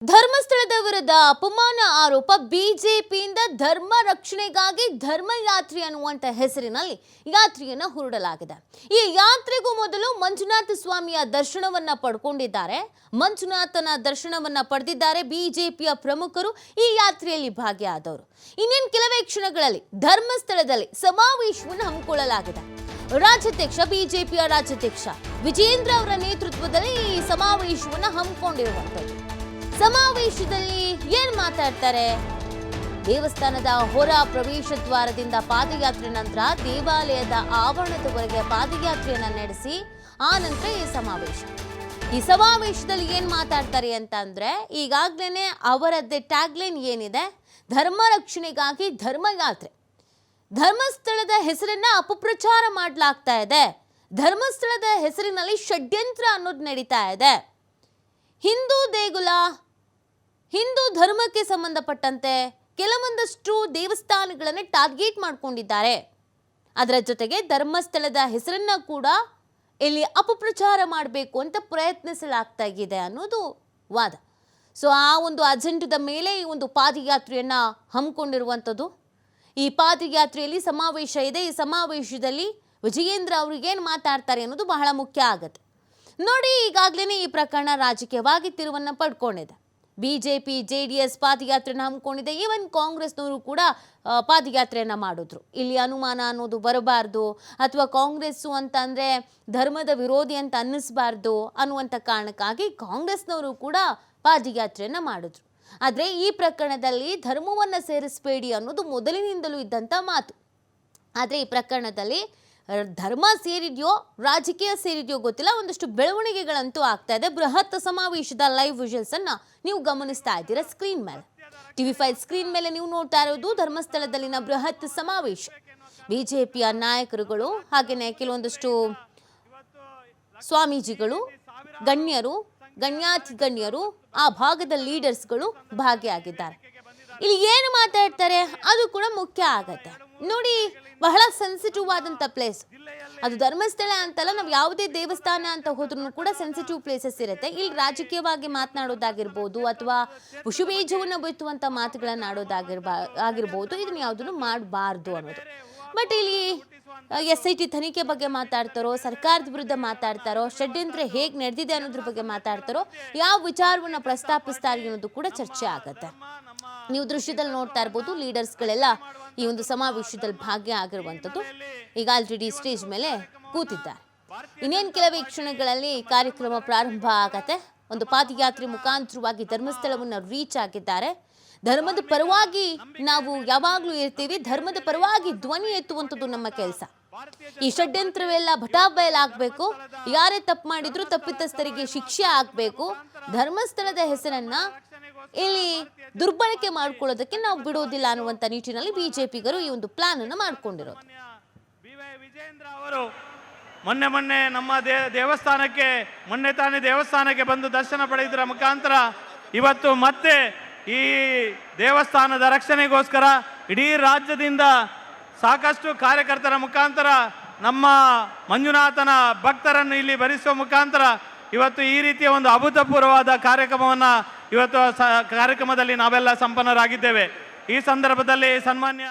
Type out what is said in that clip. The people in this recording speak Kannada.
ಧರ್ಮಸ್ಥಳದ ವಿರುದ್ಧ ಅಪಮಾನ ಆರೋಪ ಬಿಜೆಪಿಯಿಂದ ಧರ್ಮ ರಕ್ಷಣೆಗಾಗಿ ಧರ್ಮಯಾತ್ರೆ ಅನ್ನುವಂತ ಹೆಸರಿನಲ್ಲಿ ಯಾತ್ರೆಯನ್ನ ಹೊರಡಲಾಗಿದೆ. ಈ ಯಾತ್ರೆಗೂ ಮೊದಲು ಮಂಜುನಾಥ ಸ್ವಾಮಿಯ ದರ್ಶನವನ್ನ ಪಡ್ಕೊಂಡಿದ್ದಾರೆ. ಮಂಜುನಾಥನ ದರ್ಶನವನ್ನ ಪಡೆದಿದ್ದಾರೆ ಬಿಜೆಪಿಯ ಪ್ರಮುಖರು, ಈ ಯಾತ್ರೆಯಲ್ಲಿ ಭಾಗಿಯಾದವರು. ಇನ್ನೇನು ಕೆಲವೇ ಕ್ಷಣಗಳಲ್ಲಿ ಧರ್ಮಸ್ಥಳದಲ್ಲಿ ಸಮಾವೇಶವನ್ನು ಹಮ್ಮಿಕೊಳ್ಳಲಾಗಿದೆ. ರಾಜ್ಯಾಧ್ಯಕ್ಷ ಬಿಜೆಪಿಯ ರಾಜ್ಯಾಧ್ಯಕ್ಷ ವಿಜೇಂದ್ರ ಅವರ ನೇತೃತ್ವದಲ್ಲಿ ಈ ಸಮಾವೇಶವನ್ನು ಹಮ್ಮಿಕೊಂಡಿರುವಂತದ್ದು. ಸಮಾವೇಶದಲ್ಲಿ ಏನ್ ಮಾತಾಡ್ತಾರೆ? ದೇವಸ್ಥಾನದ ಹೊರ ಪ್ರವೇಶ ದ್ವಾರದಿಂದ ಪಾದಯಾತ್ರೆ ನಂತರ ದೇವಾಲಯದ ಆವರಣದವರೆಗೆ ಪಾದಯಾತ್ರೆಯನ್ನ ನಡೆಸಿ ಆ ನಂತರ ಈ ಸಮಾವೇಶದಲ್ಲಿ ಏನ್ ಮಾತಾಡ್ತಾರೆ ಅಂತ ಅಂದ್ರೆ, ಈಗಾಗ್ಲೇನೆ ಅವರದ್ದೇ ಟ್ಯಾಗ್ಲೈನ್ ಏನಿದೆ, ಧರ್ಮ ರಕ್ಷಣೆಗಾಗಿ ಧರ್ಮಯಾತ್ರೆ. ಧರ್ಮಸ್ಥಳದ ಹೆಸರನ್ನ ಅಪಪ್ರಚಾರ ಮಾಡಲಾಗ್ತಾ ಇದೆ. ಧರ್ಮಸ್ಥಳದ ಹೆಸರಿನಲ್ಲಿ ಷಡ್ಯಂತ್ರ ಅನ್ನೋದು ನಡೀತಾ ಇದೆ. ಹಿಂದೂ ಧರ್ಮಕ್ಕೆ ಸಂಬಂಧಪಟ್ಟಂತೆ ಕೆಲವೊಂದಷ್ಟು ದೇವಸ್ಥಾನಗಳನ್ನು ಟಾರ್ಗೆಟ್ ಮಾಡಿಕೊಂಡಿದ್ದಾರೆ. ಅದರ ಜೊತೆಗೆ ಧರ್ಮಸ್ಥಳದ ಹೆಸರನ್ನ ಕೂಡ ಇಲ್ಲಿ ಅಪಪ್ರಚಾರ ಮಾಡಬೇಕು ಅಂತ ಪ್ರಯತ್ನಿಸಲಾಗ್ತಾ ಇದೆ ಅನ್ನೋದು ವಾದ. ಸೊ ಆ ಒಂದು ಅಜೆಂಡದ ಮೇಲೆ ಈ ಒಂದು ಪಾದಯಾತ್ರೆಯನ್ನ ಹಮ್ಮಿಕೊಂಡಿರುವಂಥದ್ದು. ಈ ಪಾದಯಾತ್ರೆಯಲ್ಲಿ ಸಮಾವೇಶ ಇದೆ. ಈ ಸಮಾವೇಶದಲ್ಲಿ ವಿಜಯೇಂದ್ರ ಅವ್ರಿಗೇನು ಮಾತಾಡ್ತಾರೆ ಅನ್ನೋದು ಬಹಳ ಮುಖ್ಯ ಆಗುತ್ತೆ. ನೋಡಿ, ಈಗಾಗಲೇ ಈ ಪ್ರಕರಣ ರಾಜಕೀಯವಾಗಿ ತಿರುವನ್ನು ಪಡ್ಕೊಂಡಿದೆ. ಬಿಜೆಪಿ JDS ಪಾದಯಾತ್ರೆಯನ್ನು ಹಮ್ಮಿಕೊಂಡಿದೆ. ಈವನ್ ಕಾಂಗ್ರೆಸ್ನವರು ಕೂಡ ಪಾದಯಾತ್ರೆಯನ್ನು ಮಾಡಿದ್ರು. ಇಲ್ಲಿ ಅನುಮಾನ ಅನ್ನೋದು ಬರಬಾರ್ದು, ಅಥವಾ ಕಾಂಗ್ರೆಸ್ಸು ಅಂತ ಅಂದರೆ ಧರ್ಮದ ವಿರೋಧಿ ಅಂತ ಅನ್ನಿಸ್ಬಾರ್ದು ಅನ್ನುವಂಥ ಕಾರಣಕ್ಕಾಗಿ ಕಾಂಗ್ರೆಸ್ನವರು ಕೂಡ ಪಾದಯಾತ್ರೆಯನ್ನು ಮಾಡಿದ್ರು. ಆದರೆ ಈ ಪ್ರಕರಣದಲ್ಲಿ ಧರ್ಮವನ್ನು ಸೇರಿಸಬೇಡಿ ಅನ್ನೋದು ಮೊದಲಿನಿಂದಲೂ ಇದ್ದಂಥ ಮಾತು. ಆದರೆ ಈ ಪ್ರಕರಣದಲ್ಲಿ ಧರ್ಮ ಸೇರಿದೆಯೋ ರಾಜಕೀಯ ಸೇರಿದೆಯೋ ಗೊತ್ತಿಲ್ಲ, ಒಂದಷ್ಟು ಬೆಳವಣಿಗೆಗಳಂತೂ ಆಗ್ತಾ ಇದೆ. ಬೃಹತ್ ಸಮಾವೇಶದ ಲೈವ್ ವಿಜುವಲ್ಸ್ ಅನ್ನ ನೀವು ಗಮನಿಸ್ತಾ ಇದ್ದೀರಾ ಸ್ಕ್ರೀನ್ ಮೇಲೆ. TV5 ಸ್ಕ್ರೀನ್ ಮೇಲೆ ನೀವು ನೋಡ್ತಾ ಇರೋದು ಧರ್ಮಸ್ಥಳದಲ್ಲಿನ ಬೃಹತ್ ಸಮಾವೇಶ. ಬಿಜೆಪಿಯ ನಾಯಕರುಗಳು, ಹಾಗೆಯೇ ಕೆಲವೊಂದಷ್ಟು ಸ್ವಾಮೀಜಿಗಳು, ಗಣ್ಯಾತಿಗಣ್ಯರು, ಆ ಭಾಗದ ಲೀಡರ್ಸ್ಗಳು ಭಾಗಿಯಾಗಿದ್ದಾರೆ. ಇಲ್ಲಿ ಏನು ಮಾತಾಡ್ತಾರೆ ಅದು ಕೂಡ ಮುಖ್ಯ ಆಗತ್ತೆ. ನೋಡಿ, ಬಹಳ ಸೆನ್ಸಿಟಿವ್ ಆದಂಥ ಪ್ಲೇಸ್ ಅದು. ಧರ್ಮಸ್ಥಳ ಅಂತಲ್ಲ, ನಾವು ಯಾವುದೇ ದೇವಸ್ಥಾನ ಅಂತ ಹೋದ್ರೂ ಕೂಡ ಸೆನ್ಸಿಟಿವ್ ಪ್ಲೇಸಸ್ ಇರುತ್ತೆ. ಇಲ್ಲಿ ರಾಜಕೀಯವಾಗಿ ಮಾತನಾಡೋದಾಗಿರ್ಬೋದು, ಅಥವಾ ಪುಷ್ಪಬೀಜವನ್ನು ಬಿತ್ತುವಂಥ ಮಾತುಗಳನ್ನು ಆಗಿರ್ಬೋದು, ಇದನ್ನ ಯಾವುದನ್ನು ಮಾಡಬಾರ್ದು ಅನ್ನೋದು. ಬಟ್ ಇಲ್ಲಿ SIT ತನಿಖೆ ಬಗ್ಗೆ ಮಾತಾಡ್ತಾರೋ, ಸರ್ಕಾರದ ವಿರುದ್ಧ ಮಾತಾಡ್ತಾರೋ, ಷಡ್ಯಂತ್ರ ಹೇಗೆ ನಡೆದಿದೆ ಅನ್ನೋದ್ರ ಬಗ್ಗೆ ಮಾತಾಡ್ತಾರೋ, ಯಾವ ವಿಚಾರವನ್ನು ಪ್ರಸ್ತಾಪಿಸ್ತಾರೆ ಅನ್ನೋದು ಕೂಡ ಚರ್ಚೆ ಆಗತ್ತೆ. ನೀವು ದೃಶ್ಯದಲ್ಲಿ ನೋಡ್ತಾ ಇರ್ಬೋದು, ಲೀಡರ್ಸ್ಗಳೆಲ್ಲ ಈ ಒಂದು ಸಮಾವೇಶದಲ್ಲಿ ಭಾಗಿಯಾಗಿರುವಂಥದ್ದು. ಈಗ ಆಲ್ರೆಡಿ ಸ್ಟೇಜ್ ಮೇಲೆ ಕೂತಿದ್ದಾರೆ. ಇನ್ನೇನು ಕೆಲವೇ ಕ್ಷಣಗಳಲ್ಲಿ ಕಾರ್ಯಕ್ರಮ ಪ್ರಾರಂಭ ಆಗತ್ತೆ. ಒಂದು ಪಾದಯಾತ್ರೆ ಮುಖಾಂತರವಾಗಿ ಧರ್ಮಸ್ಥಳವನ್ನು ರೀಚ್ ಆಗಿದ್ದಾರೆ. ಧರ್ಮದ ಪರವಾಗಿ ನಾವು ಯಾವಾಗಲೂ ಇರ್ತೀವಿ. ಧರ್ಮದ ಪರವಾಗಿ ಧ್ವನಿ ಎತ್ತುವಂಥದ್ದು ನಮ್ಮ ಕೆಲಸ. ಈ ಷಡ್ಯಂತ್ರವೆಲ್ಲ ಬಟಾಬಯಲಾಗಬೇಕು. ಯಾರೇ ತಪ್ಪು ಮಾಡಿದ್ರು ತಪ್ಪಿತಸ್ಥರಿಗೆ ಶಿಕ್ಷೆ ಆಗಬೇಕು. ಧರ್ಮಸ್ಥಳದ ಹೆಸರನ್ನ ಇಲ್ಲಿ ದುರ್ಬಳಕೆ ಮಾಡ್ಕೊಳ್ಳೋದಕ್ಕೆ ನಾವು ಬಿಡೋದಿಲ್ಲ ಅನ್ನುವಂಥ ನಿಟ್ಟಿನಲ್ಲಿ ಬಿಜೆಪಿಗರು ಈ ಒಂದು ಪ್ಲಾನ್ ಅನ್ನು ಮಾಡ್ಕೊಂಡಿರೋದು. ವಿಜೇಂದ್ರ ಅವರು ಮೊನ್ನೆ ನಮ್ಮ ದೇವಸ್ಥಾನಕ್ಕೆ ಬಂದು ದರ್ಶನ ಪಡೆಯುವುದರ ಮುಖಾಂತರ ಇವತ್ತು ಮತ್ತೆ ಈ ದೇವಸ್ಥಾನದ ರಕ್ಷಣೆಗೋಸ್ಕರ ಇಡೀ ರಾಜ್ಯದಿಂದ ಸಾಕಷ್ಟು ಕಾರ್ಯಕರ್ತರ ಮುಖಾಂತರ ನಮ್ಮ ಮಂಜುನಾಥನ ಭಕ್ತರನ್ನು ಇಲ್ಲಿ ಭರಿಸುವ ಮುಖಾಂತರ ಇವತ್ತು ಈ ರೀತಿಯ ಒಂದು ಅಭೂತಪೂರ್ವವಾದ ಕಾರ್ಯಕ್ರಮದಲ್ಲಿ ನಾವೆಲ್ಲ ಸಂಪನ್ನರಾಗಿದ್ದೇವೆ. ಈ ಸಂದರ್ಭದಲ್ಲಿ ಸನ್ಮಾನ್ಯ